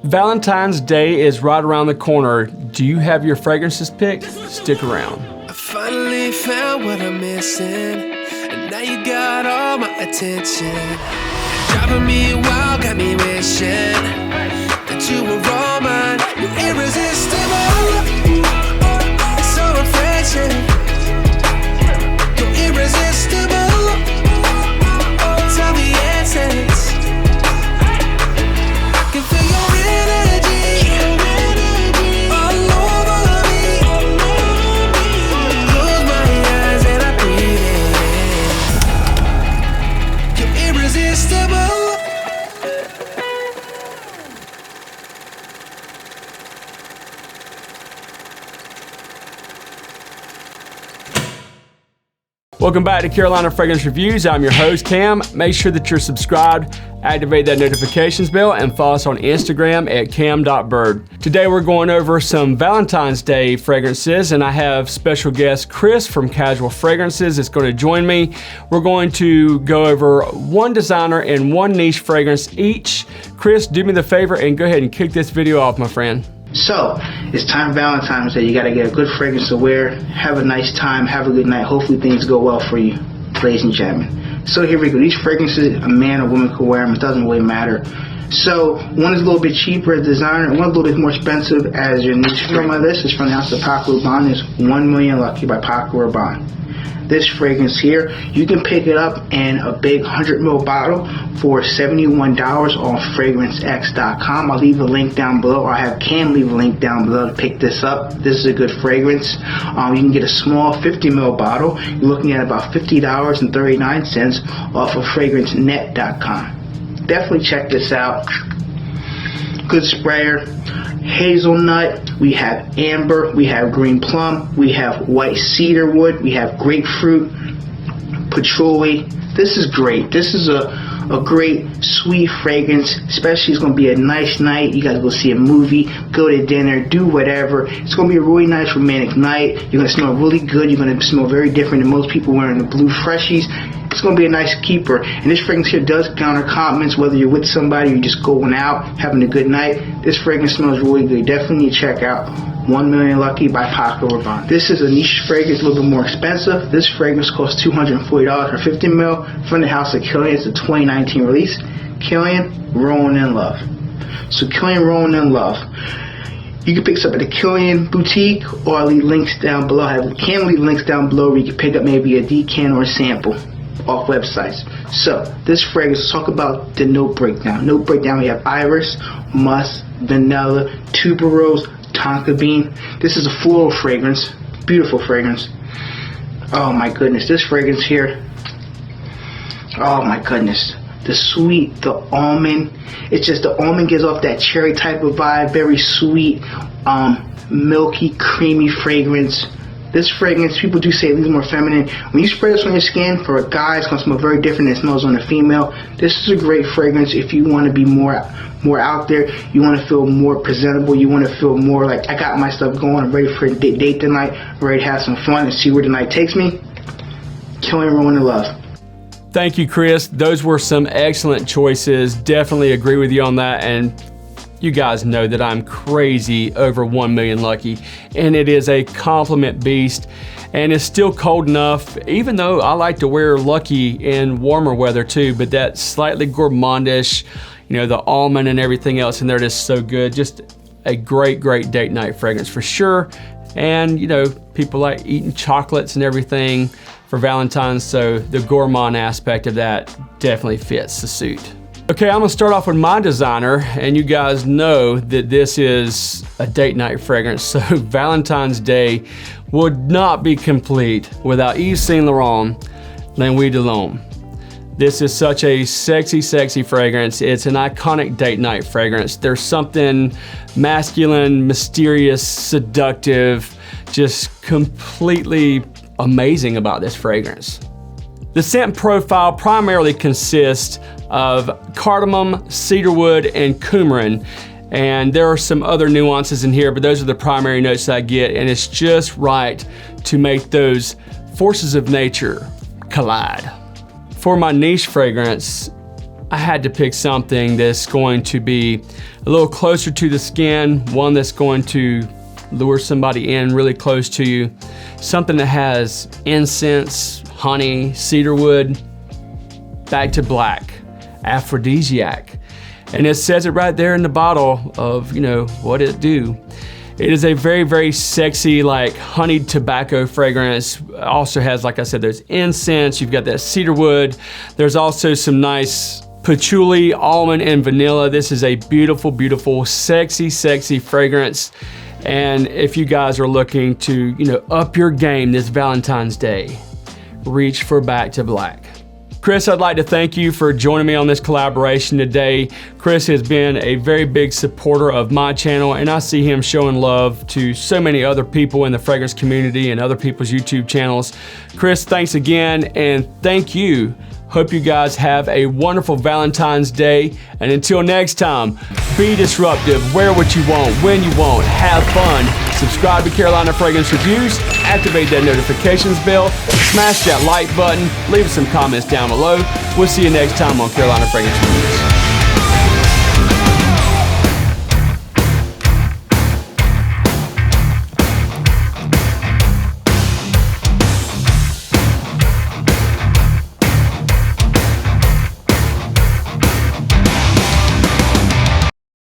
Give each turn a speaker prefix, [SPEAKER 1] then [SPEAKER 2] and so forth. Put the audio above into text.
[SPEAKER 1] Valentine's Day is right around the corner. Do you have your fragrances picked? Stick around.
[SPEAKER 2] I finally found what I'm missing, and now you got all my attention. Driving me wild, got me wishing that you were all mine. You're irresistible, so refreshing. You're irresistible, tell the essence. I can feel your energy all over me. Close my eyes and I breathe in. You're irresistible.
[SPEAKER 1] Welcome back to Carolina Fragrance Reviews. I'm your host, Cam. Make sure that you're subscribed, activate that notifications bell, and follow us on Instagram at cam.byrd. Today we're going over some Valentine's Day fragrances, and I have special guest Chris from Casual Fragrances is going to join me. We're going to go over one designer and one niche fragrance each. Chris, do me the favor and go ahead and kick this video off, my friend.
[SPEAKER 3] So, it's time for Valentine's Day. You gotta get a good fragrance to wear, have a nice time, have a good night. Hopefully things go well for you, ladies and gentlemen. So here we go. These fragrances, a man or woman could wear them. It doesn't really matter. So, one is a little bit cheaper as designer, and one a little bit more expensive as your niche. From my list is from the house of Paco Rabanne. Is 1 Million Lucky by Paco Rabanne. This fragrance here, you can pick it up in a big 100ml bottle for $71 on fragrancex.com. I'll leave a link down below, or I have Cam leave a link down below to pick this up. This is a good fragrance. You can get a small 50ml bottle. You're looking at about $50.39 off of fragrancenet.com. Definitely check this out. Good sprayer. Hazelnut, we have amber, we have green plum, we have white cedar wood, we have grapefruit, patchouli. This is great. This is a great sweet fragrance, especially it's going to be a nice night. You guys go see a movie, go to dinner, do whatever. It's going to be a really nice romantic night. You're going to smell really good. You're going to smell very different than most people wearing the blue freshies. It's going to be a nice keeper. And this fragrance here does counter compliments, whether you're with somebody or you're just going out, having a good night. This fragrance smells really good. Definitely need to check out 1 Million Lucky by Paco Rabanne. This is a niche fragrance, a little bit more expensive. This fragrance costs $240 for 50ml from the house of Killian. It's a 2019 release. Killian, Rolling in Love. So Killian, Rolling in Love. You can pick this up at the Killian boutique, or I'll leave links down below. I can leave links down below where you can pick up maybe a decan or a sample off websites. So this fragrance, let's talk about the note breakdown. Note breakdown, we have iris, musk, vanilla, tuberose, tonka bean. This is a floral fragrance, beautiful fragrance. Oh my goodness, this fragrance here, oh my goodness, the sweet, the almond. It's just the almond gives off that cherry type of vibe, very sweet, milky, creamy fragrance. This fragrance, people do say it leaves more feminine. When you spray this on your skin, for a guy, it's going to smell very different than it smells on a female. This is a great fragrance if you want to be more out there. You want to feel more presentable. You want to feel more like, I got my stuff going. I'm ready for a date tonight. I'm ready to have some fun and see where the night takes me. Killian, Rolling in Love.
[SPEAKER 1] Thank you, Chris. Those were some excellent choices. Definitely agree with you on that. And you guys know that I'm crazy over 1 Million Lucky, and it is a compliment beast, and it's still cold enough, even though I like to wear Lucky in warmer weather too, but that slightly gourmandish, you know, the almond and everything else in there is so good. Just a great, great date night fragrance for sure. And you know, people like eating chocolates and everything for Valentine's, so the gourmand aspect of that definitely fits the suit. Okay, I'm gonna start off with my designer, and you guys know that this is a date night fragrance, so Valentine's Day would not be complete without Yves Saint Laurent, La Nuit de l'Homme. This is such a sexy, sexy fragrance. It's an iconic date night fragrance. There's something masculine, mysterious, seductive, just completely amazing about this fragrance. The scent profile primarily consists of cardamom, cedarwood, and coumarin. And there are some other nuances in here, but those are the primary notes that I get, and it's just right to make those forces of nature collide. For my niche fragrance, I had to pick something that's going to be a little closer to the skin, one that's going to lure somebody in really close to you, something that has incense, honey, cedarwood, back to black, aphrodisiac. And it says it right there in the bottle of, you know, what it do. It is a very, very sexy, like honeyed tobacco fragrance. Also has, like I said, there's incense, you've got that cedarwood. There's also some nice patchouli, almond, and vanilla. This is a beautiful, beautiful, sexy, sexy fragrance. And if you guys are looking to, you know, up your game this Valentine's Day, reach for Back to Black. Chris, I'd like to thank you for joining me on this collaboration today. Chris has been a very big supporter of my channel, and I see him showing love to so many other people in the fragrance community and other people's YouTube channels. Chris, thanks again, and thank you. Hope you guys have a wonderful Valentine's Day. And until next time, be disruptive, wear what you want, when you want, have fun. Subscribe to Carolina Fragrance Reviews, activate that notifications bell, smash that like button, leave some comments down below. We'll see you next time on Carolina Fragrance Reviews.